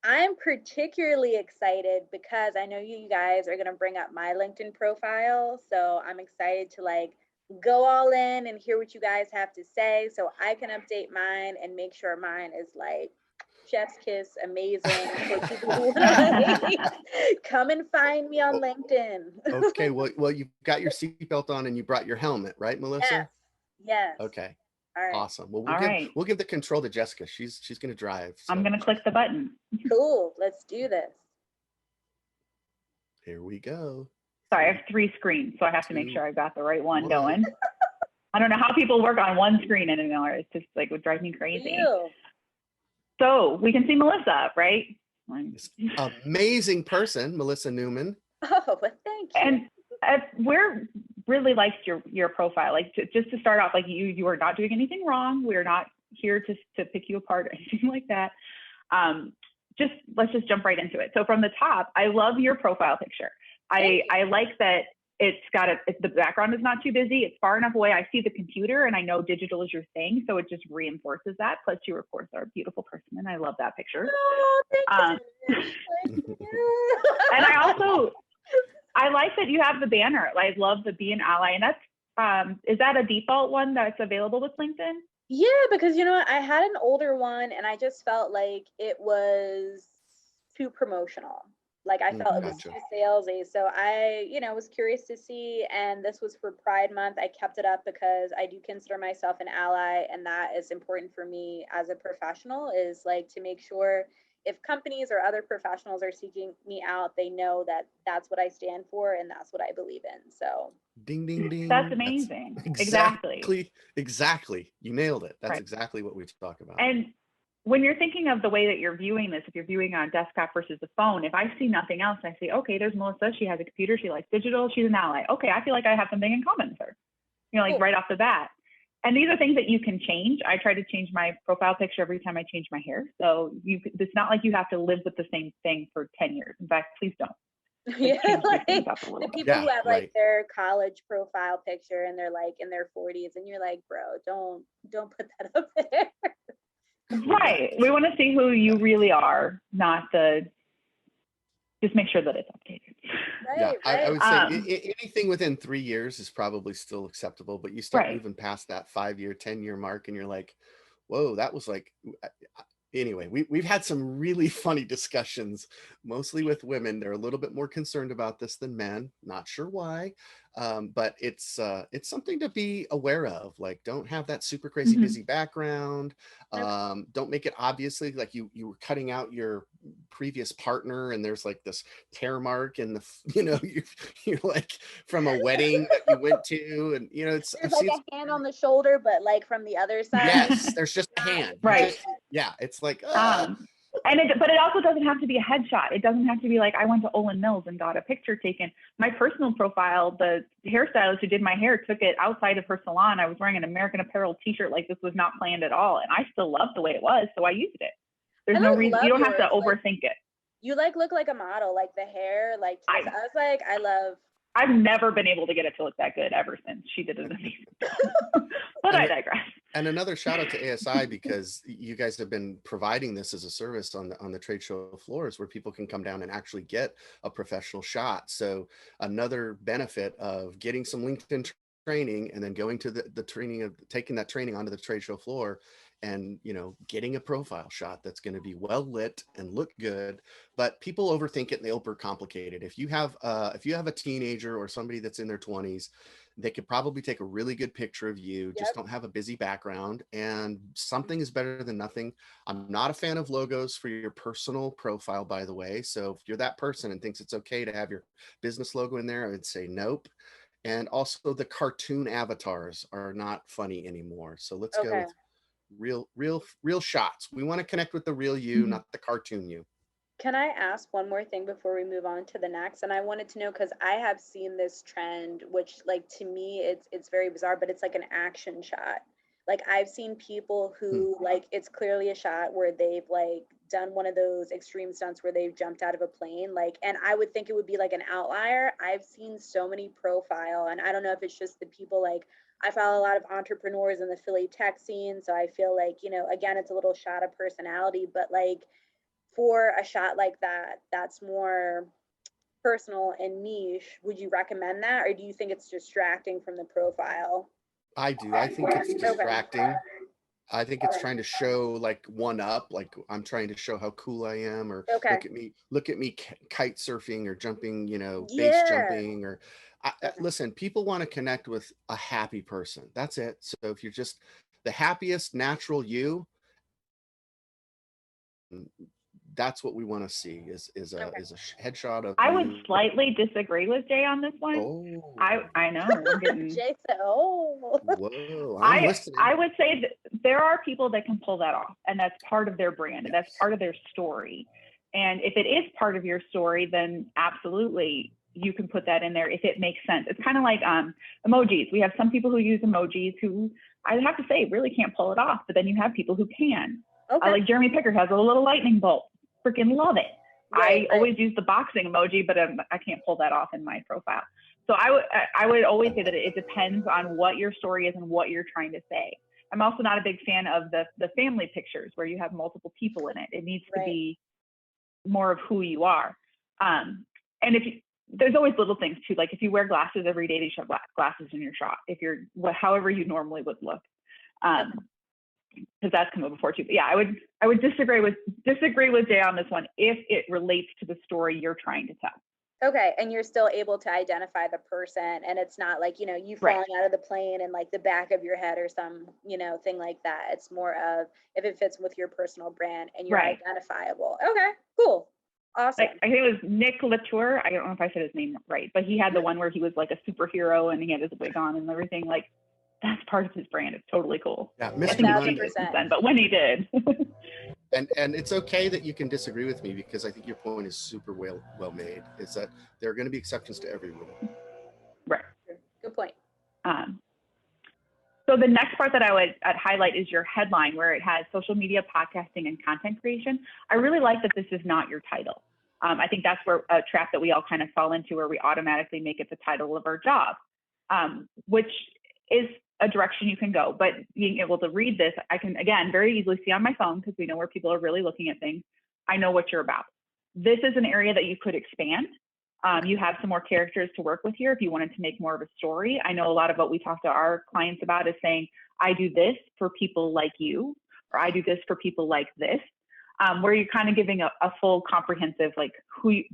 I'm particularly excited because I know you guys are going to bring up my LinkedIn profile. So I'm excited to like go all in and hear what you guys have to say so I can update mine and make sure mine is like chef's kiss amazing for people who want to like come and find me on LinkedIn. Okay, well, you've got your seatbelt on and you brought your helmet, right, Yes. Melissa? Yes. Okay, All right. awesome. Well, All right, we'll give the control to Jessica. She's going to drive. I'm So gonna click the button. Cool. Let's do this. here we go. Sorry, I Three, have 3 screens, so I have to make two, sure I've got the right one one. going. I don't know how people work on one screen anymore. It's just like would drive me crazy. You. So we can see Melissa, right? This amazing person, Melissa Newman. Oh, well, thank you. And we're really liked your profile. Like just to start off, like you are not doing anything wrong. We're not here to pick you apart or anything like that. Let's just jump right into it. So from the top, I love your profile picture. I like that it's got the background is not too busy. It's far enough away. I see the computer and I know digital is your thing. So it just reinforces that. Plus you, of course, are a beautiful person. And I love that picture. Oh, thank you. And I like that you have the banner. I love the Be an Ally. And that's, is that a default one that's available with LinkedIn? Yeah, because you know what, I had an older one and I just felt like it was too promotional. Like I felt it was Gotcha. too salesy. So I, was curious to see, and this was for Pride Month. I kept it up because I do consider myself an ally, and that is important for me as a professional, is like to make sure if companies or other professionals are seeking me out, they know that that's what I stand for and that's what I believe in. So Ding, ding, That's ding. amazing. Exactly. You nailed it. That's Right. exactly what we talk about. And when you're thinking of the way that you're viewing this, if you're viewing on a desktop versus a phone, if I see nothing else, I say, okay, there's Melissa. She has a computer. She likes digital. She's an ally. Okay, I feel like I have something in common with her, like cool. right off the bat. And these are things that you can change. I try to change my profile picture every time I change my hair. So it's not like you have to live with the same thing for 10 years. In fact, please don't. Yeah, like the people Yeah, who have right. like their college profile picture and they're like in their 40s, and you're like, bro, don't put that up there. Right. We want to see who you really are, not just make sure that it's updated. Yeah, Right. I would say anything within 3 years is probably still acceptable, but you start Right. moving past that 5-year, 10-year mark, and you're like, whoa, that was like. Anyway, we've had some really funny discussions, mostly with women. They're a little bit more concerned about this than men. Not sure why, but it's something to be aware of. Like, don't have that super crazy Mhm. busy background. Don't make it obviously like you were cutting out your previous partner and there's like this tear mark and you're like from a wedding that you went to, and There's like a hand on the shoulder, but like from the other side. Yes, there's just a hand. Right. Yeah, it's like but it also doesn't have to be a headshot. It doesn't have to be like I went to Olin Mills and got a picture taken. My personal profile, the hairstylist who did my hair took it outside of her salon. I was wearing an American Apparel t-shirt. Like this was not planned at all. And I still loved the way it was. So I used it. There's no reason. You don't have to overthink it. You like look like a model, like the hair, like I was like, I've never been able to get it to look that good ever since she did it. But I digress. And another shout out to ASI because you guys have been providing this as a service on the trade show floors where people can come down and actually get a professional shot. So another benefit of getting some LinkedIn training and then going to the training of taking that training onto the trade show floor and getting a profile shot that's going to be well lit and look good. But people overthink it and they overcomplicate it. If you have a teenager or somebody that's in their 20s, they could probably take a really good picture of you. Yep. Just don't have a busy background, and something is better than nothing. I'm not a fan of logos for your personal profile, by the way. So if you're that person and thinks it's okay to have your business logo in there, I would say nope. And also the cartoon avatars are not funny anymore. So let's go with real shots. We want to connect with the real you, not the cartoon you. Can I ask one more thing before we move on to the next? And I wanted to know, because I have seen this trend, which like to me it's very bizarre, but it's like an action shot. Like I've seen people who like it's clearly a shot where they've like done one of those extreme stunts where they've jumped out of a plane, like, and I would think it would be like an outlier. I've seen so many profile, and I don't know if it's just the people, like I follow a lot of entrepreneurs in the Philly tech scene, so I feel like, again, it's a little shot of personality, but like for a shot like that, that's more personal and niche, would you recommend that, or do you think it's distracting from the profile? I do. I think it's Okay. distracting. I think it's trying to show like one up, like I'm trying to show how cool I am, or Okay. look at me kite surfing or jumping, base Yeah. jumping, or listen, people want to connect with a happy person. That's it. So if you're just the happiest natural you, that's what we want to see is a headshot of I you. would slightly disagree with Jay on this one. Oh, I know. I'm getting, Jay said, "Oh." whoa, I'm listening. I would say that there are people that can pull that off, and that's part of their brand, and that's part of their story. And if it is part of your story, then absolutely you can put that in there if it makes sense. It's kind of like emojis. We have some people who use emojis who I have to say really can't pull it off, but then you have people who can. Okay. Like Jeremy Picker has a little lightning bolt. Freaking love it. Right, I always use the boxing emoji, but I can't pull that off in my profile. So I would always say that it depends on what your story is and what you're trying to say. I'm also not a big fan of the family pictures where you have multiple people in it. It needs to be more of who you are. And there's always little things too, like if you wear glasses every day, you should have glasses in your shot. If you're however you normally would look. Because that's come up before too. But yeah, I would disagree with Jay on this one if it relates to the story you're trying to tell. Okay, and you're still able to identify the person, and it's not like you falling out of the plane and like the back of your head or some thing like that. It's more of if it fits with your personal brand and you're identifiable. Okay, cool, awesome. I think it was Nick Latour. I don't know if I said his name right, but he had the one where he was like a superhero and he had his wig on and everything. Like that's part of his brand. It's totally cool. Yeah, I think he's changed it since then, but when he did. And it's okay that you can disagree with me because I think your point is super well made. Is that there are going to be exceptions to every rule. Right. Good point. So the next part that I'd highlight is your headline, where it has social media, podcasting, and content creation. I really like that this is not your title. I think that's where a trap that we all kind of fall into, where we automatically make it the title of our job, which is a direction you can go. But being able to read this, I can, again, very easily see on my phone, because we know where people are really looking at things. I know what you're about. This is an area that you could expand. You have some more characters to work with here if you wanted to make more of a story. I know a lot of what we talk to our clients about is saying, I do this for people like you, or I do this for people like this, where you're kind of giving a full comprehensive, like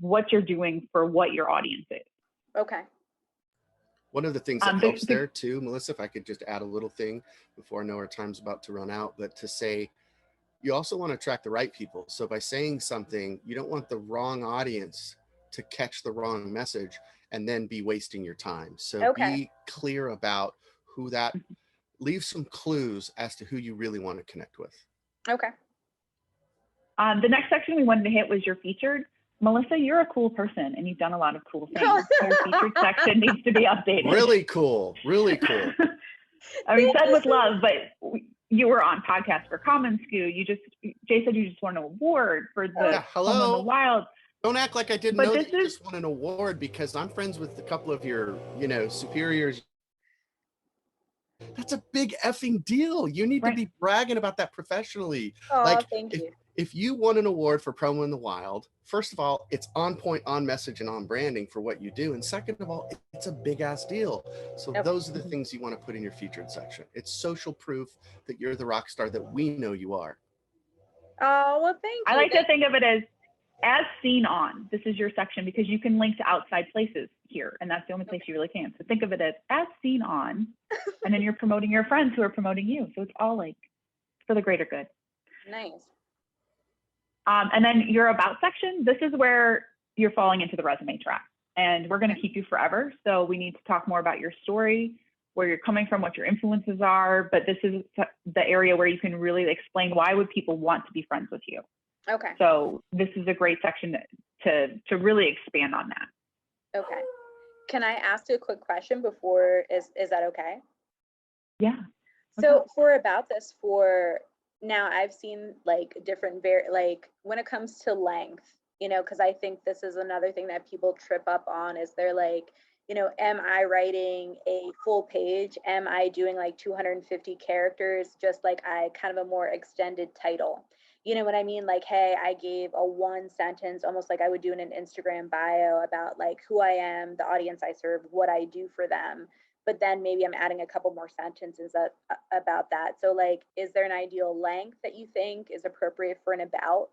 what you're doing for what your audience is. Okay. One of the things that helps there too, Melissa, if I could just add a little thing before I know our time's about to run out, but to say, you also want to attract the right people. So by saying something, you don't want the wrong audience to catch the wrong message and then be wasting your time. So be clear about who that, leave some clues as to who you really want to connect with. Okay. The next section we wanted to hit was your featured. Melissa, you're a cool person and you've done a lot of cool things. Your featured section needs to be updated. Really cool. Really cool. I mean, said with love, but you were on Podcast for Common Scoop. Jay said you just won an award for the Home in the Wild. Don't act like I didn't know that you just won an award, because I'm friends with a couple of your, superiors. That's a big effing deal. You need to be bragging about that professionally. Oh, thank you. If you won an award for Promo in the Wild, first of all, it's on point, on message, and on branding for what you do. And second of all, it's a big ass deal. So those are the things you want to put in your featured section. It's social proof that you're the rock star that we know you are. Oh, well, thank you. I like to think of it as seen on. This is your section, because you can link to outside places here, and that's the only place you really can. So think of it as seen on, and then you're promoting your friends who are promoting you. So it's all like for the greater good. Nice. And then your about section, this is where you're falling into the resume trap, and we're going to keep you forever. So we need to talk more about your story, where you're coming from, what your influences are. But this is the area where you can really explain why would people want to be friends with you. Okay. So this is a great section to really expand on that. Okay. Can I ask you a quick question before, is that okay? Yeah. So for about this, now I've seen like different, like when it comes to length, because I think this is another thing that people trip up on, is they're like, am I writing a full page? Am I doing like 250 characters, just like I kind of a more extended title? You know what I mean? Like, hey, I gave a one sentence, almost like I would do in an Instagram bio about like who I am, the audience I serve, what I do for them. But then maybe I'm adding a couple more sentences about that. So, like, is there an ideal length that you think is appropriate for an about?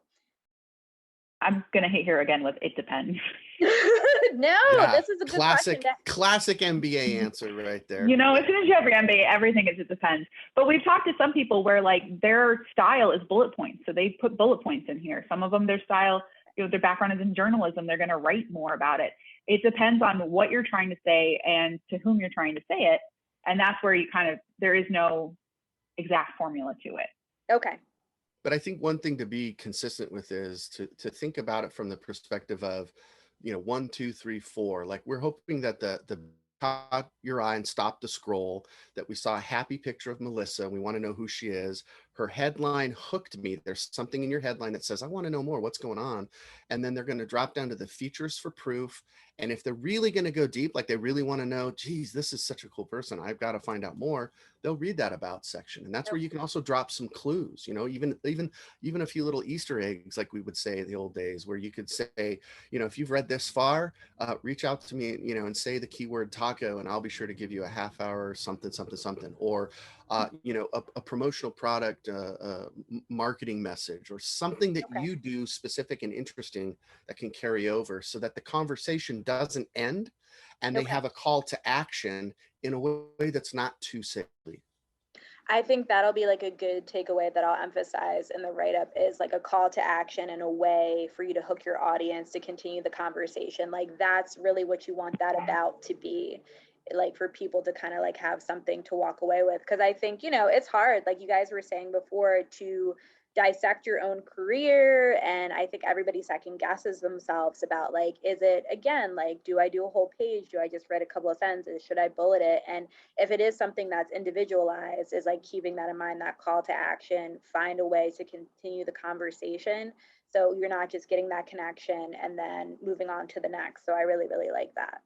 I'm going to hit here again with it depends. No, Yeah, this is a good question. classic MBA answer right there. You know, as soon as you have your MBA, everything is it depends. But we've talked to some people where like their style is bullet points. So they put bullet points in here. Some of them, their style, you know, their background is in journalism. They're going to write more about it. It depends on what you're trying to say and to whom you're trying to say it. And that's where you kind of, there is no exact formula to it. Okay. But I think one thing to be consistent with is to think about it from the perspective of, you know, 1, 2, 3, 4. Like we're hoping that the caught your eye and stopped the scroll, that we saw a happy picture of Melissa. We want to know who she is. Her headline hooked me. There's something in your headline that says, I want to know more. What's going on? And then they're going to drop down to the features for proof. And if they're really going to go deep, like they really want to know, geez, this is such a cool person, I've got to find out more, they'll read that about section. And that's where you can also drop some clues, you know, even a few little Easter eggs, like we would say in the old days, where you could say, you know, if you've read this far, reach out to me, you know, and say the keyword taco, and I'll be sure to give you a half hour something, something, something, or, you know, a promotional product, marketing message, or something that Okay. you do specific and interesting that can carry over, so that the conversation doesn't end and they Okay. have a call to action in a way that's not too silly. I think that'll be like a good takeaway that I'll emphasize in the write up is like a call to action and a way for you to hook your audience to continue the conversation. Like that's really what you want that about to be, like for people to kind of like have something to walk away with. Cause I think, you know, it's hard, like you guys were saying before, to dissect your own career. And I think everybody second guesses themselves about like, is it again, like, do I do a whole page? Do I just write a couple of sentences? Should I bullet it? And if it is something that's individualized, is like keeping that in mind, that call to action, find a way to continue the conversation. So you're not just getting that connection and then moving on to the next. So I really, really like that.